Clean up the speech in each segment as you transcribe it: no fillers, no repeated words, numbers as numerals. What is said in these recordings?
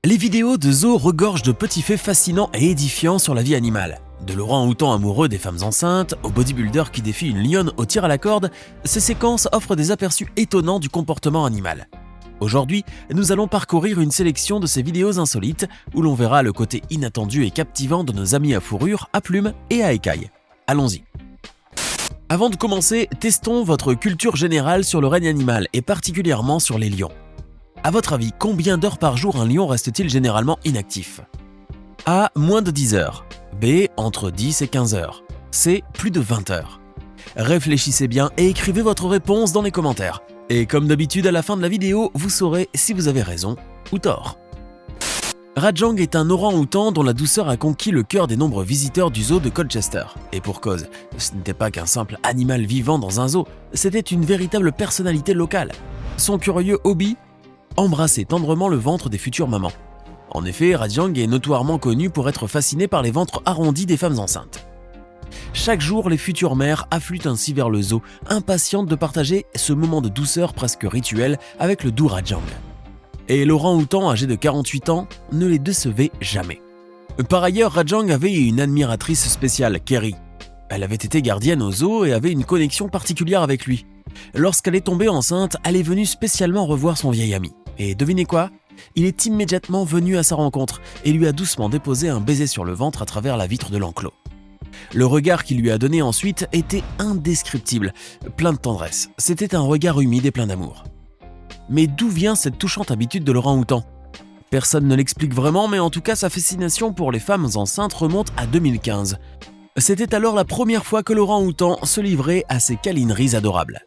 Les vidéos de zoos regorgent de petits faits fascinants et édifiants sur la vie animale. De l'orang-outan amoureux des femmes enceintes, au bodybuilder qui défie une lionne au tir à la corde, ces séquences offrent des aperçus étonnants du comportement animal. Aujourd'hui, nous allons parcourir une sélection de ces vidéos insolites où l'on verra le côté inattendu et captivant de nos amis à fourrure, à plumes et à écailles. Allons-y. Avant de commencer, testons votre culture générale sur le règne animal et particulièrement sur les lions. À votre avis, combien d'heures par jour un lion reste-t-il généralement inactif? A. Moins de 10 heures. B. Entre 10 et 15 heures. C. Plus de 20 heures. Réfléchissez bien et écrivez votre réponse dans les commentaires. Et comme d'habitude, à la fin de la vidéo, vous saurez si vous avez raison ou tort. Rajang est un orang-outan dont la douceur a conquis le cœur des nombreux visiteurs du zoo de Colchester. Et pour cause, ce n'était pas qu'un simple animal vivant dans un zoo, c'était une véritable personnalité locale. Son curieux hobby? Embrasser tendrement le ventre des futures mamans. En effet, Rajang est notoirement connu pour être fasciné par les ventres arrondis des femmes enceintes. Chaque jour, les futures mères affluent ainsi vers le zoo, impatientes de partager ce moment de douceur presque rituel avec le doux Rajang. Et l'orang-outan, âgé de 48 ans, ne les décevait jamais. Par ailleurs, Rajang avait une admiratrice spéciale, Kerry. Elle avait été gardienne au zoo et avait une connexion particulière avec lui. Lorsqu'elle est tombée enceinte, elle est venue spécialement revoir son vieil ami. Et devinez quoi? Il est immédiatement venu à sa rencontre et lui a doucement déposé un baiser sur le ventre à travers la vitre de l'enclos. Le regard qu'il lui a donné ensuite était indescriptible, plein de tendresse. C'était un regard humide et plein d'amour. Mais d'où vient cette touchante habitude de l'orang-outan? Personne ne l'explique vraiment, mais en tout cas sa fascination pour les femmes enceintes remonte à 2015. C'était alors la première fois que l'orang-outan se livrait à ses câlineries adorables.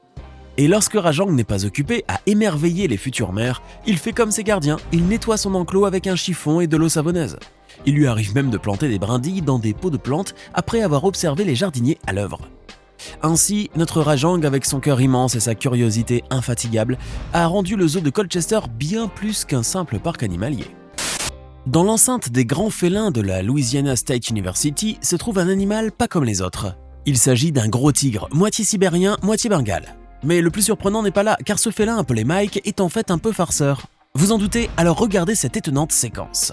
Et lorsque Rajang n'est pas occupé à émerveiller les futures mères, il fait comme ses gardiens, il nettoie son enclos avec un chiffon et de l'eau savonneuse. Il lui arrive même de planter des brindilles dans des pots de plantes après avoir observé les jardiniers à l'œuvre. Ainsi, notre Rajang, avec son cœur immense et sa curiosité infatigable, a rendu le zoo de Colchester bien plus qu'un simple parc animalier. Dans l'enceinte des grands félins de la Louisiana State University se trouve un animal pas comme les autres. Il s'agit d'un gros tigre, moitié sibérien, moitié bengale. Mais le plus surprenant n'est pas là, car ce félin appelé Mike est en fait un peu farceur. Vous en doutez? Alors regardez cette étonnante séquence.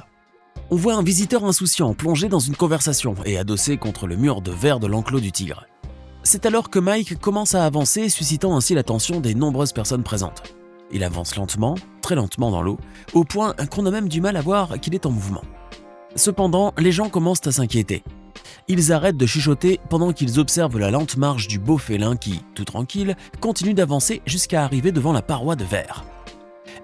On voit un visiteur insouciant plongé dans une conversation et adossé contre le mur de verre de l'enclos du tigre. C'est alors que Mike commence à avancer, suscitant ainsi l'attention des nombreuses personnes présentes. Il avance lentement, très lentement dans l'eau, au point qu'on a même du mal à voir qu'il est en mouvement. Cependant, les gens commencent à s'inquiéter. Ils arrêtent de chuchoter pendant qu'ils observent la lente marche du beau félin qui, tout tranquille, continue d'avancer jusqu'à arriver devant la paroi de verre.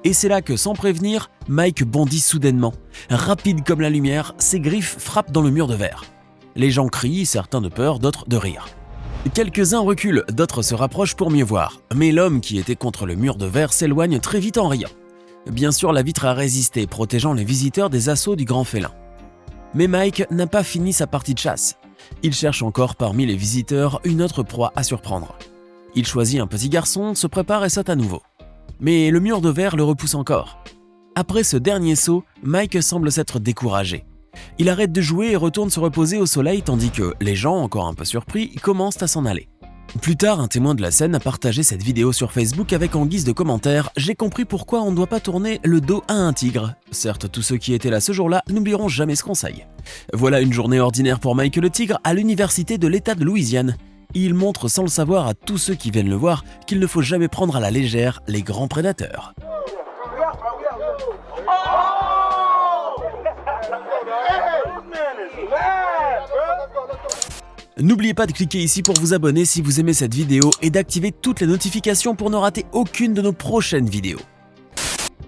Et c'est là que, sans prévenir, Mike bondit soudainement. Rapide comme la lumière, ses griffes frappent dans le mur de verre. Les gens crient, certains de peur, d'autres de rire. Quelques-uns reculent, d'autres se rapprochent pour mieux voir. Mais l'homme qui était contre le mur de verre s'éloigne très vite en riant. Bien sûr, la vitre a résisté, protégeant les visiteurs des assauts du grand félin. Mais Mike n'a pas fini sa partie de chasse. Il cherche encore parmi les visiteurs une autre proie à surprendre. Il choisit un petit garçon, se prépare et saute à nouveau. Mais le mur de verre le repousse encore. Après ce dernier saut, Mike semble s'être découragé. Il arrête de jouer et retourne se reposer au soleil tandis que les gens, encore un peu surpris, commencent à s'en aller. Plus tard, un témoin de la scène a partagé cette vidéo sur Facebook avec en guise de commentaire « J'ai compris pourquoi on ne doit pas tourner le dos à un tigre. Certes, tous ceux qui étaient là ce jour-là n'oublieront jamais ce conseil. » Voilà une journée ordinaire pour Mike le tigre à l'université de l'État de Louisiane. Il montre sans le savoir à tous ceux qui viennent le voir qu'il ne faut jamais prendre à la légère les grands prédateurs. N'oubliez pas de cliquer ici pour vous abonner si vous aimez cette vidéo et d'activer toutes les notifications pour ne rater aucune de nos prochaines vidéos.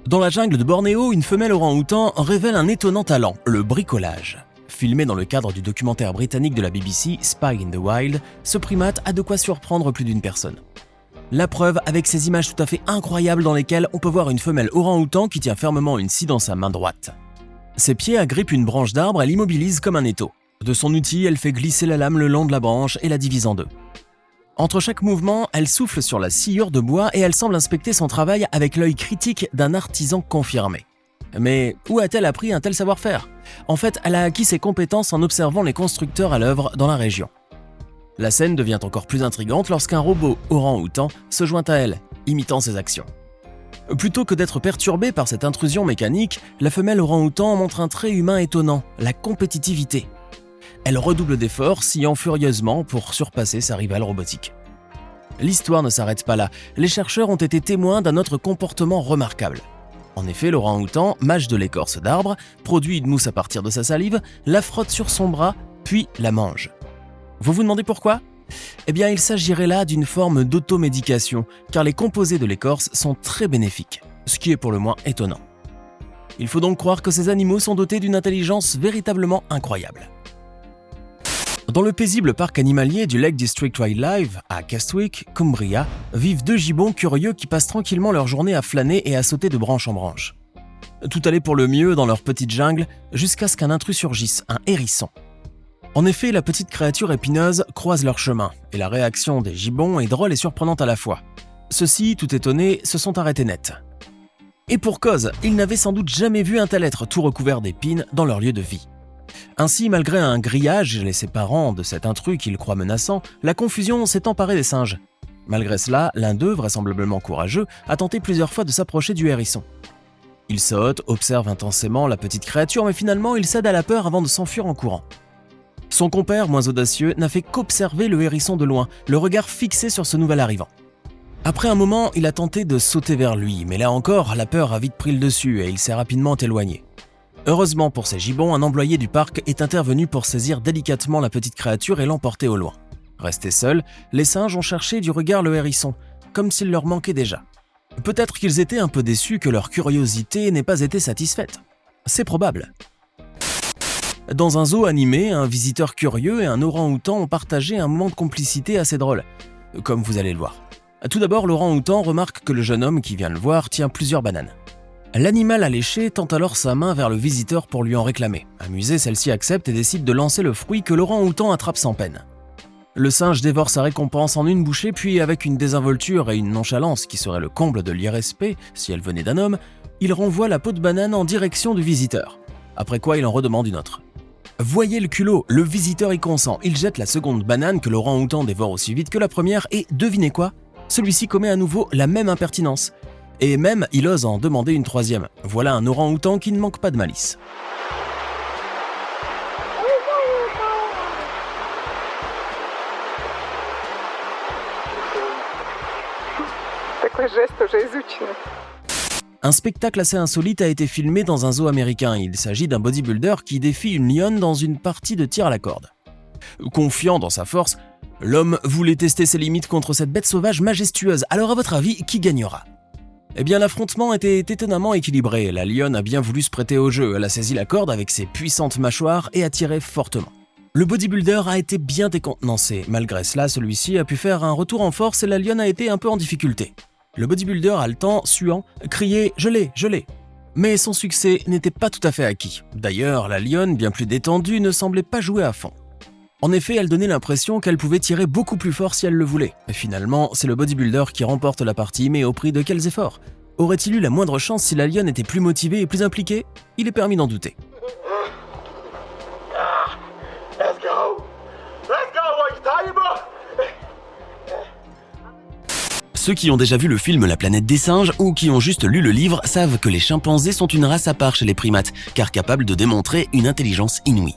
Dans la jungle de Bornéo, une femelle orang-outan révèle un étonnant talent, le bricolage. Filmé dans le cadre du documentaire britannique de la BBC Spy in the Wild, ce primate a de quoi surprendre plus d'une personne. La preuve avec ces images tout à fait incroyables dans lesquelles on peut voir une femelle orang-outan qui tient fermement une scie dans sa main droite. Ses pieds agrippent une branche d'arbre et l'immobilisent comme un étau. De son outil, elle fait glisser la lame le long de la branche et la divise en deux. Entre chaque mouvement, elle souffle sur la sciure de bois et elle semble inspecter son travail avec l'œil critique d'un artisan confirmé. Mais où a-t-elle appris un tel savoir-faire? En fait, elle a acquis ses compétences en observant les constructeurs à l'œuvre dans la région. La scène devient encore plus intrigante lorsqu'un robot orang-outan se joint à elle, imitant ses actions. Plutôt que d'être perturbée par cette intrusion mécanique, la femelle orang-outan montre un trait humain étonnant, la compétitivité. Elle redouble d'efforts, sciant furieusement pour surpasser sa rivale robotique. L'histoire ne s'arrête pas là, les chercheurs ont été témoins d'un autre comportement remarquable. En effet, l'orang-outan mâche de l'écorce d'arbre, produit une mousse à partir de sa salive, la frotte sur son bras, puis la mange. Vous vous demandez pourquoi ? Eh bien, il s'agirait là d'une forme d'automédication, car les composés de l'écorce sont très bénéfiques, ce qui est pour le moins étonnant. Il faut donc croire que ces animaux sont dotés d'une intelligence véritablement incroyable. Dans le paisible parc animalier du Lake District Wildlife, à Kestwick, Cumbria, vivent 2 gibbons curieux qui passent tranquillement leur journée à flâner et à sauter de branche en branche. Tout allait pour le mieux dans leur petite jungle, jusqu'à ce qu'un intrus surgisse, un hérisson. En effet, la petite créature épineuse croise leur chemin, et la réaction des gibbons est drôle et surprenante à la fois. Ceux-ci, tout étonnés, se sont arrêtés net. Et pour cause, ils n'avaient sans doute jamais vu un tel être tout recouvert d'épines dans leur lieu de vie. Ainsi, malgré un grillage les séparant de cet intrus qu'ils croient menaçant, la confusion s'est emparée des singes. Malgré cela, l'un d'eux, vraisemblablement courageux, a tenté plusieurs fois de s'approcher du hérisson. Il saute, observe intensément la petite créature, mais finalement il cède à la peur avant de s'enfuir en courant. Son compère, moins audacieux, n'a fait qu'observer le hérisson de loin, le regard fixé sur ce nouvel arrivant. Après un moment, il a tenté de sauter vers lui, mais là encore, la peur a vite pris le dessus et il s'est rapidement éloigné. Heureusement pour ces gibbons, un employé du parc est intervenu pour saisir délicatement la petite créature et l'emporter au loin. Restés seuls, les singes ont cherché du regard le hérisson, comme s'il leur manquait déjà. Peut-être qu'ils étaient un peu déçus que leur curiosité n'ait pas été satisfaite. C'est probable. Dans un zoo animé, un visiteur curieux et un orang-outan ont partagé un moment de complicité assez drôle, comme vous allez le voir. Tout d'abord, l'orang-outan remarque que le jeune homme qui vient le voir tient plusieurs bananes. L'animal alléché tend alors sa main vers le visiteur pour lui en réclamer. Amusé, celle-ci accepte et décide de lancer le fruit que l'orang-outan attrape sans peine. Le singe dévore sa récompense en une bouchée, puis avec une désinvolture et une nonchalance qui serait le comble de l'irrespect si elle venait d'un homme, il renvoie la peau de banane en direction du visiteur. Après quoi, il en redemande une autre. Voyez le culot, le visiteur y consent. Il jette la seconde banane que l'orang-outan dévore aussi vite que la première et devinez quoi ? Celui-ci commet à nouveau la même impertinence. Et même, il ose en demander une troisième. Voilà un orang-outan qui ne manque pas de malice. Un spectacle assez insolite a été filmé dans un zoo américain. Il s'agit d'un bodybuilder qui défie une lionne dans une partie de tir à la corde. Confiant dans sa force, l'homme voulait tester ses limites contre cette bête sauvage majestueuse. Alors à votre avis, qui gagnera ? Eh bien, l'affrontement était étonnamment équilibré. La lionne a bien voulu se prêter au jeu. Elle a saisi la corde avec ses puissantes mâchoires et a tiré fortement. Le bodybuilder a été bien décontenancé. Malgré cela, celui-ci a pu faire un retour en force et la lionne a été un peu en difficulté. Le bodybuilder, haletant, suant, criait « Je l'ai, je l'ai !» Mais son succès n'était pas tout à fait acquis. D'ailleurs, la lionne, bien plus détendue, ne semblait pas jouer à fond. En effet, elle donnait l'impression qu'elle pouvait tirer beaucoup plus fort si elle le voulait. Et finalement, c'est le bodybuilder qui remporte la partie, mais au prix de quels efforts ? Aurait-il eu la moindre chance si la lionne était plus motivée et plus impliquée ? Il est permis d'en douter. Ceux qui ont déjà vu le film La planète des singes ou qui ont juste lu le livre savent que les chimpanzés sont une race à part chez les primates, car capables de démontrer une intelligence inouïe.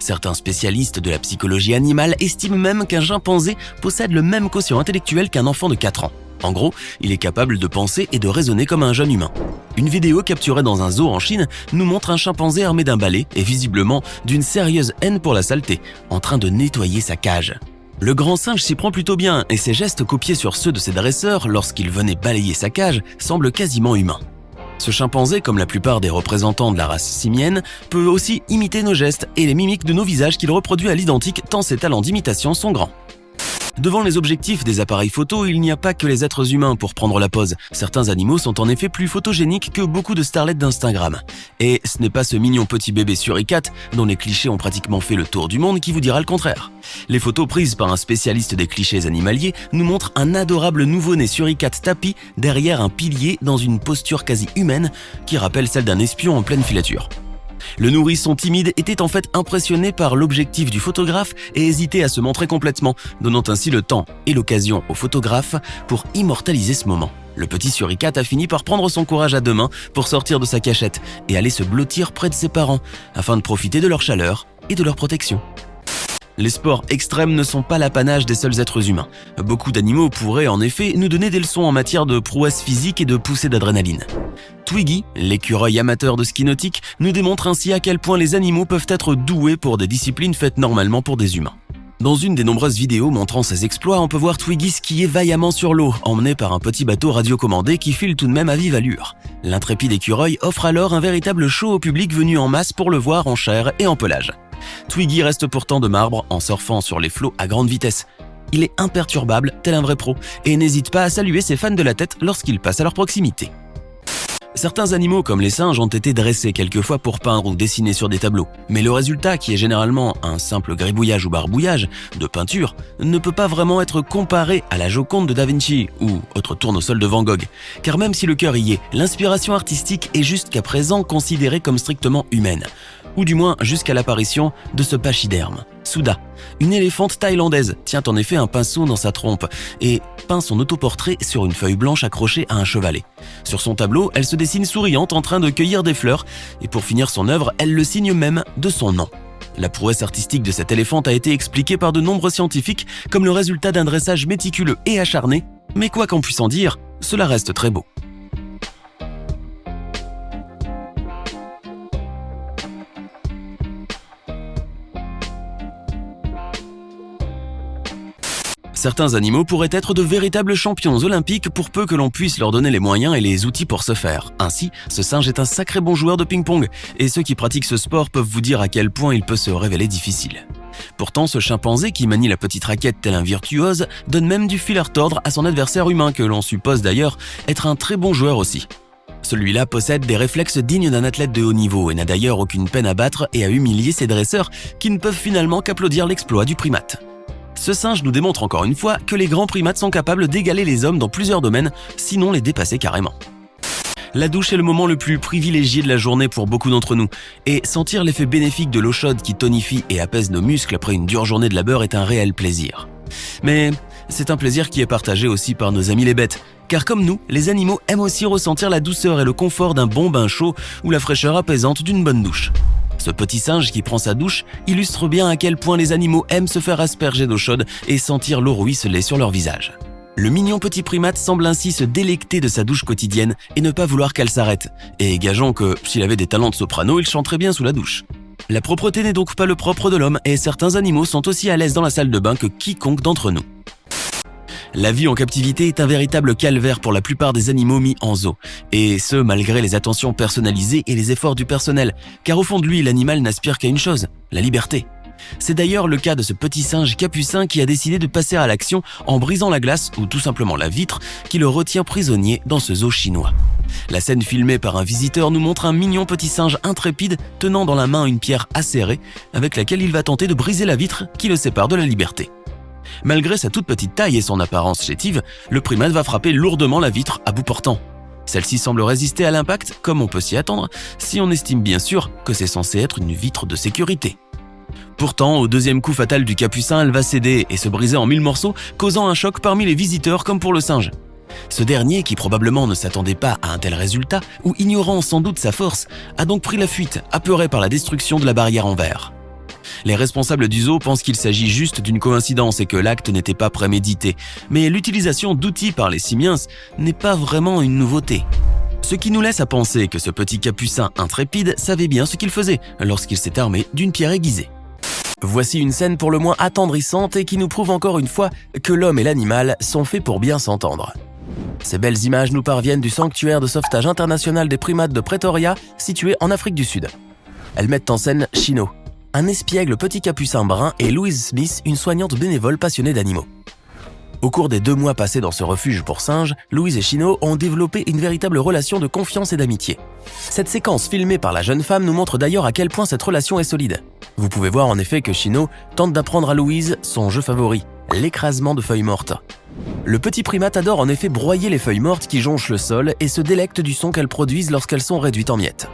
Certains spécialistes de la psychologie animale estiment même qu'un chimpanzé possède le même quotient intellectuel qu'un enfant de 4 ans. En gros, il est capable de penser et de raisonner comme un jeune humain. Une vidéo capturée dans un zoo en Chine nous montre un chimpanzé armé d'un balai et visiblement d'une sérieuse haine pour la saleté, en train de nettoyer sa cage. Le grand singe s'y prend plutôt bien et ses gestes copiés sur ceux de ses dresseurs lorsqu'il venait balayer sa cage semblent quasiment humains. Ce chimpanzé, comme la plupart des représentants de la race simienne, peut aussi imiter nos gestes et les mimiques de nos visages qu'il reproduit à l'identique tant ses talents d'imitation sont grands. Devant les objectifs des appareils photo, il n'y a pas que les êtres humains pour prendre la pose. Certains animaux sont en effet plus photogéniques que beaucoup de starlets d'Instagram. Et ce n'est pas ce mignon petit bébé suricate, dont les clichés ont pratiquement fait le tour du monde, qui vous dira le contraire. Les photos prises par un spécialiste des clichés animaliers nous montrent un adorable nouveau-né suricate tapi derrière un pilier dans une posture quasi humaine qui rappelle celle d'un espion en pleine filature. Le nourrisson timide était en fait impressionné par l'objectif du photographe et hésitait à se montrer complètement, donnant ainsi le temps et l'occasion au photographe pour immortaliser ce moment. Le petit suricate a fini par prendre son courage à deux mains pour sortir de sa cachette et aller se blottir près de ses parents, afin de profiter de leur chaleur et de leur protection. Les sports extrêmes ne sont pas l'apanage des seuls êtres humains. Beaucoup d'animaux pourraient en effet nous donner des leçons en matière de prouesse physique et de poussée d'adrénaline. Twiggy, l'écureuil amateur de ski nautique, nous démontre ainsi à quel point les animaux peuvent être doués pour des disciplines faites normalement pour des humains. Dans une des nombreuses vidéos montrant ses exploits, on peut voir Twiggy skier vaillamment sur l'eau, emmené par un petit bateau radiocommandé qui file tout de même à vive allure. L'intrépide écureuil offre alors un véritable show au public venu en masse pour le voir en chair et en pelage. Twiggy reste pourtant de marbre en surfant sur les flots à grande vitesse. Il est imperturbable, tel un vrai pro, et n'hésite pas à saluer ses fans de la tête lorsqu'ils passent à leur proximité. Certains animaux comme les singes ont été dressés quelquefois pour peindre ou dessiner sur des tableaux, mais le résultat, qui est généralement un simple gribouillage ou barbouillage de peinture, ne peut pas vraiment être comparé à la Joconde de Da Vinci ou autre tournesol de Van Gogh, car même si le cœur y est, l'inspiration artistique est jusqu'à présent considérée comme strictement humaine, ou du moins jusqu'à l'apparition de ce pachyderme. Souda, une éléphante thaïlandaise, tient en effet un pinceau dans sa trompe et peint son autoportrait sur une feuille blanche accrochée à un chevalet. Sur son tableau, elle se dessine souriante en train de cueillir des fleurs et pour finir son œuvre, elle le signe même de son nom. La prouesse artistique de cette éléphante a été expliquée par de nombreux scientifiques comme le résultat d'un dressage méticuleux et acharné, mais quoi qu'en puisse en dire, cela reste très beau. Certains animaux pourraient être de véritables champions olympiques pour peu que l'on puisse leur donner les moyens et les outils pour ce faire. Ainsi, ce singe est un sacré bon joueur de ping-pong, et ceux qui pratiquent ce sport peuvent vous dire à quel point il peut se révéler difficile. Pourtant, ce chimpanzé qui manie la petite raquette tel un virtuose donne même du fil à retordre à son adversaire humain que l'on suppose d'ailleurs être un très bon joueur aussi. Celui-là possède des réflexes dignes d'un athlète de haut niveau et n'a d'ailleurs aucune peine à battre et à humilier ses dresseurs qui ne peuvent finalement qu'applaudir l'exploit du primate. Ce singe nous démontre encore une fois que les grands primates sont capables d'égaler les hommes dans plusieurs domaines, sinon les dépasser carrément. La douche est le moment le plus privilégié de la journée pour beaucoup d'entre nous, et sentir l'effet bénéfique de l'eau chaude qui tonifie et apaise nos muscles après une dure journée de labeur est un réel plaisir. Mais c'est un plaisir qui est partagé aussi par nos amis les bêtes, car comme nous, les animaux aiment aussi ressentir la douceur et le confort d'un bon bain chaud ou la fraîcheur apaisante d'une bonne douche. Ce petit singe qui prend sa douche illustre bien à quel point les animaux aiment se faire asperger d'eau chaude et sentir l'eau ruisseler sur leur visage. Le mignon petit primate semble ainsi se délecter de sa douche quotidienne et ne pas vouloir qu'elle s'arrête. Et gageons que s'il avait des talents de soprano, il chanterait bien sous la douche. La propreté n'est donc pas le propre de l'homme et certains animaux sont aussi à l'aise dans la salle de bain que quiconque d'entre nous. La vie en captivité est un véritable calvaire pour la plupart des animaux mis en zoo, et ce malgré les attentions personnalisées et les efforts du personnel, car au fond de lui, l'animal n'aspire qu'à une chose, la liberté. C'est d'ailleurs le cas de ce petit singe capucin qui a décidé de passer à l'action en brisant la glace ou tout simplement la vitre qui le retient prisonnier dans ce zoo chinois. La scène filmée par un visiteur nous montre un mignon petit singe intrépide tenant dans la main une pierre acérée avec laquelle il va tenter de briser la vitre qui le sépare de la liberté. Malgré sa toute petite taille et son apparence chétive, le primate va frapper lourdement la vitre à bout portant. Celle-ci semble résister à l'impact, comme on peut s'y attendre, si on estime bien sûr que c'est censé être une vitre de sécurité. Pourtant, au deuxième coup fatal du capucin, elle va céder et se briser en 1000 morceaux, causant un choc parmi les visiteurs comme pour le singe. Ce dernier, qui probablement ne s'attendait pas à un tel résultat, ou ignorant sans doute sa force, a donc pris la fuite, apeuré par la destruction de la barrière en verre. Les responsables du zoo pensent qu'il s'agit juste d'une coïncidence et que l'acte n'était pas prémédité, mais l'utilisation d'outils par les simiens n'est pas vraiment une nouveauté. Ce qui nous laisse à penser que ce petit capucin intrépide savait bien ce qu'il faisait lorsqu'il s'est armé d'une pierre aiguisée. Voici une scène pour le moins attendrissante et qui nous prouve encore une fois que l'homme et l'animal sont faits pour bien s'entendre. Ces belles images nous parviennent du sanctuaire de sauvetage international des primates de Pretoria, situé en Afrique du Sud. Elles mettent en scène Chino, un espiègle petit capucin brun, et Louise Smith, une soignante bénévole passionnée d'animaux. Au cours des 2 mois passés dans ce refuge pour singes, Louise et Chino ont développé une véritable relation de confiance et d'amitié. Cette séquence filmée par la jeune femme nous montre d'ailleurs à quel point cette relation est solide. Vous pouvez voir en effet que Chino tente d'apprendre à Louise son jeu favori, l'écrasement de feuilles mortes. Le petit primate adore en effet broyer les feuilles mortes qui jonchent le sol et se délecte du son qu'elles produisent lorsqu'elles sont réduites en miettes.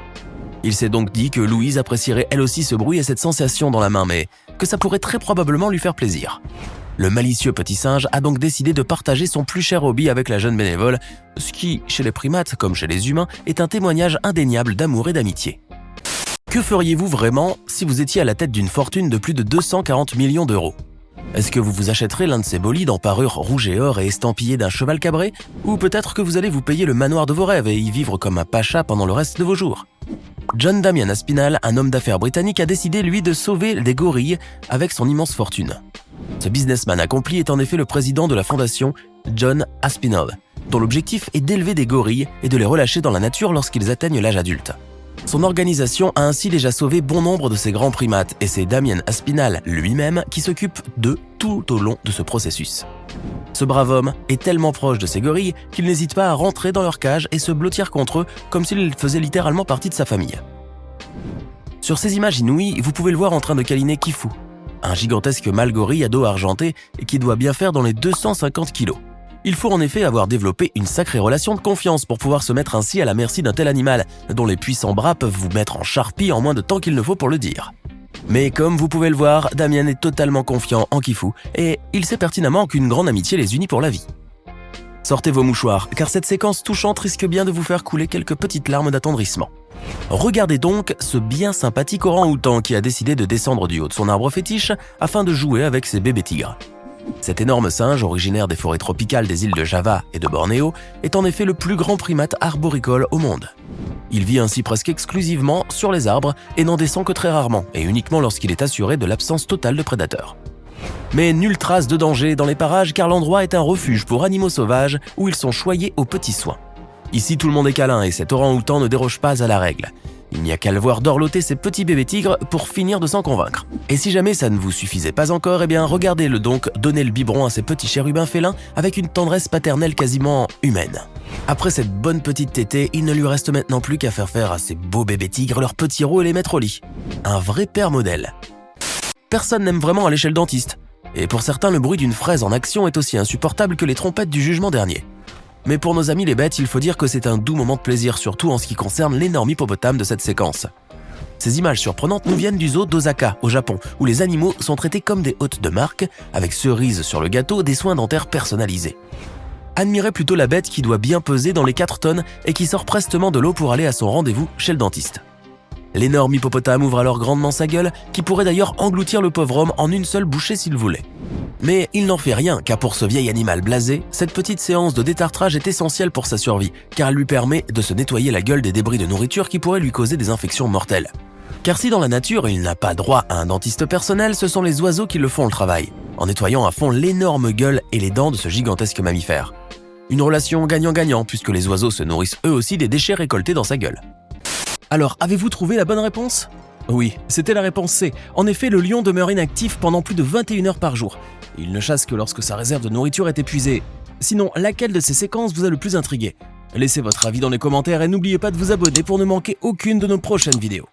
Il s'est donc dit que Louise apprécierait elle aussi ce bruit et cette sensation dans la main, mais que ça pourrait très probablement lui faire plaisir. Le malicieux petit singe a donc décidé de partager son plus cher hobby avec la jeune bénévole, ce qui, chez les primates comme chez les humains, est un témoignage indéniable d'amour et d'amitié. Que feriez-vous vraiment si vous étiez à la tête d'une fortune de plus de 240 millions d'euros? Est-ce que vous vous achèterez l'un de ces bolides en parure rouge et or et estampillé d'un cheval cabré? Ou peut-être que vous allez vous payer le manoir de vos rêves et y vivre comme un pacha pendant le reste de vos jours? John Damian Aspinall, un homme d'affaires britannique, a décidé, lui, de sauver des gorilles avec son immense fortune. Ce businessman accompli est en effet le président de la fondation John Aspinall, dont l'objectif est d'élever des gorilles et de les relâcher dans la nature lorsqu'ils atteignent l'âge adulte. Son organisation a ainsi déjà sauvé bon nombre de ces grands primates et c'est Damian Aspinall lui-même qui s'occupe d'eux tout au long de ce processus. Ce brave homme est tellement proche de ces gorilles qu'il n'hésite pas à rentrer dans leur cage et se blottir contre eux comme s'ils faisaient littéralement partie de sa famille. Sur ces images inouïes, vous pouvez le voir en train de câliner Kifu, un gigantesque mâle gorille à dos argenté et qui doit bien faire dans les 250 kilos. Il faut en effet avoir développé une sacrée relation de confiance pour pouvoir se mettre ainsi à la merci d'un tel animal, dont les puissants bras peuvent vous mettre en charpie en moins de temps qu'il ne faut pour le dire. Mais comme vous pouvez le voir, Damian est totalement confiant en Kifu et il sait pertinemment qu'une grande amitié les unit pour la vie. Sortez vos mouchoirs, car cette séquence touchante risque bien de vous faire couler quelques petites larmes d'attendrissement. Regardez donc ce bien sympathique orang-outan qui a décidé de descendre du haut de son arbre fétiche afin de jouer avec ses bébés tigres. Cet énorme singe, originaire des forêts tropicales des îles de Java et de Bornéo, est en effet le plus grand primate arboricole au monde. Il vit ainsi presque exclusivement sur les arbres et n'en descend que très rarement, et uniquement lorsqu'il est assuré de l'absence totale de prédateurs. Mais nulle trace de danger dans les parages car l'endroit est un refuge pour animaux sauvages où ils sont choyés aux petits soins. Ici tout le monde est câlin et cet orang-outan ne déroge pas à la règle. Il n'y a qu'à le voir dorloter ses petits bébés tigres pour finir de s'en convaincre. Et si jamais ça ne vous suffisait pas encore, eh bien regardez-le donc donner le biberon à ses petits chérubins félins avec une tendresse paternelle quasiment humaine. Après cette bonne petite tétée, il ne lui reste maintenant plus qu'à faire à ces beaux bébés tigres leurs petits rots et les mettre au lit. Un vrai père modèle. Personne n'aime vraiment aller chez le dentiste. Et pour certains, le bruit d'une fraise en action est aussi insupportable que les trompettes du jugement dernier. Mais pour nos amis les bêtes, il faut dire que c'est un doux moment de plaisir, surtout en ce qui concerne l'énorme hippopotame de cette séquence. Ces images surprenantes nous viennent du zoo d'Osaka, au Japon, où les animaux sont traités comme des hôtes de marque, avec cerise sur le gâteau, des soins dentaires personnalisés. Admirez plutôt la bête qui doit bien peser dans les 4 tonnes et qui sort prestement de l'eau pour aller à son rendez-vous chez le dentiste. L'énorme hippopotame ouvre alors grandement sa gueule, qui pourrait d'ailleurs engloutir le pauvre homme en une seule bouchée s'il voulait. Mais il n'en fait rien, car pour ce vieil animal blasé, cette petite séance de détartrage est essentielle pour sa survie, car elle lui permet de se nettoyer la gueule des débris de nourriture qui pourraient lui causer des infections mortelles. Car si dans la nature il n'a pas droit à un dentiste personnel, ce sont les oiseaux qui le font le travail, en nettoyant à fond l'énorme gueule et les dents de ce gigantesque mammifère. Une relation gagnant-gagnant, puisque les oiseaux se nourrissent eux aussi des déchets récoltés dans sa gueule. Alors, avez-vous trouvé la bonne réponse? Oui, c'était la réponse C. En effet, le lion demeure inactif pendant plus de 21 heures par jour. Il ne chasse que lorsque sa réserve de nourriture est épuisée. Sinon, laquelle de ces séquences vous a le plus intrigué? Laissez votre avis dans les commentaires et n'oubliez pas de vous abonner pour ne manquer aucune de nos prochaines vidéos.